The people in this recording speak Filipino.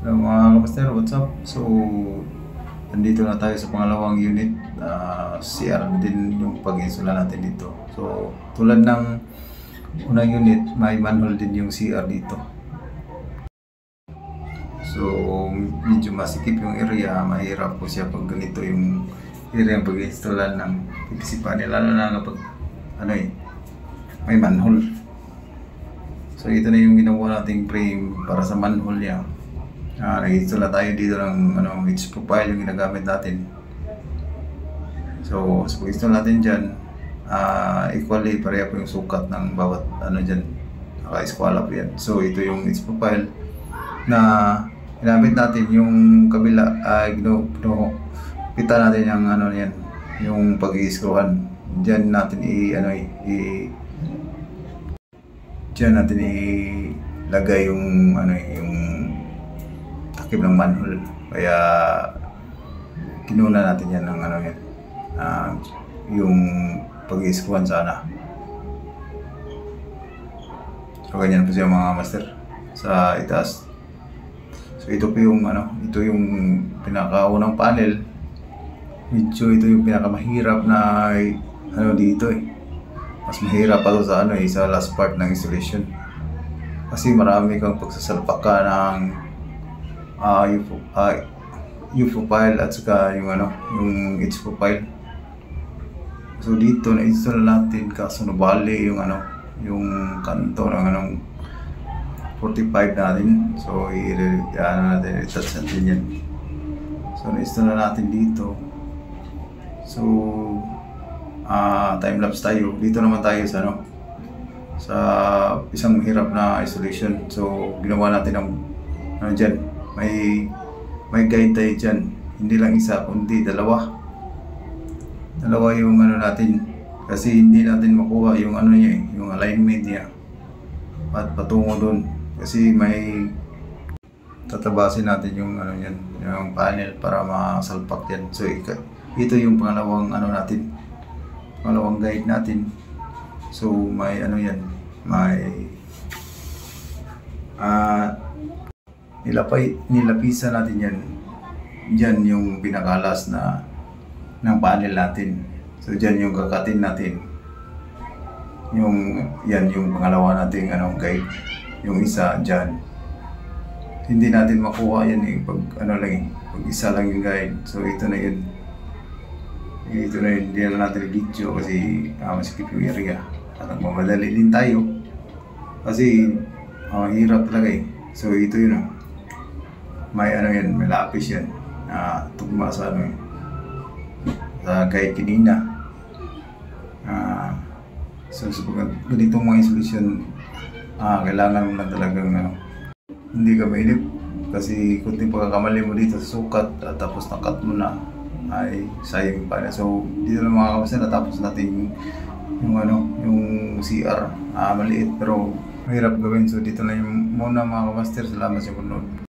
So mga kapaster, what's up? So, nandito na tayo sa pangalawang unit. CR din yung pag-install natin dito. So, tulad ng unang unit, may manhole din yung CR dito. So, medyo masikip yung area. Mahirap po siya pag ganito yung area yung pag-installan ng PVC panel. Lalo na kapag may manhole. So, ito na yung ginawa nating frame para sa manhole niya. Nag-install na tayo dito ng H profile yung ginagamit natin. So pag-install natin dyan, equally pareha po yung sukat ng bawat dyan, naka-eskwala po yan. So ito yung H profile na ginamit natin. Yung kabila kita natin yung yan, yung pag-i-screwan. Dyan natin dyan natin ilagay yung yung takip ng manhole. Kaya kinuna natin yan ng yung pag-i-screwan sana. So ganyan po siya mga master sa itaas. So ito po yung ito yung pinakaunang panel. Medyo ito yung pinakamahirap na dito Mas mahirap pa to sa sa last part ng installation. Kasi marami kang pagsasalpak ka ng U profile at saka yung H profile. So dito na-install natin kaso nabali yung kanto ng 45 natin. So i-touch natin yan. So na-install na natin dito. So time lapse tayo. Dito naman tayo sa isang hirap na installation. So ginawa natin ng dyan. May guide tayo dyan. Hindi lang isa, kundi dalawa yung natin. Kasi hindi natin makuha yung yung alignment niya at patungo doon. Kasi may tatabasin natin yung yung panel para masalpak yan. So ito yung pangalawang pangalawang guide natin. So may yan, may nilapisan natin yan. Diyan yung pinakalas ng panel natin. So diyan yung kakatin natin. Yan yung pangalawa nating guide. Yung isa diyan. Hindi natin makuha yan pag pag isa lang yung guide. So ito na yun. Hindi na natin video kasi masikip yung area. At magmamadali din tayo. Kasi hirap talaga So ito yun may may lapis yan tugma sa sa guide kanina. So ganitong mga installation kailangan mo lang talagang hindi ka mainip kasi kunting pagkakamali mo dito sa sukat at tapos nakat mo na ay sayang pa na. So dito lang mga kapatid natapos natin yung CR. Maliit pero mahirap gawin. So dito na yung muna mga master. Salamat sa panonood.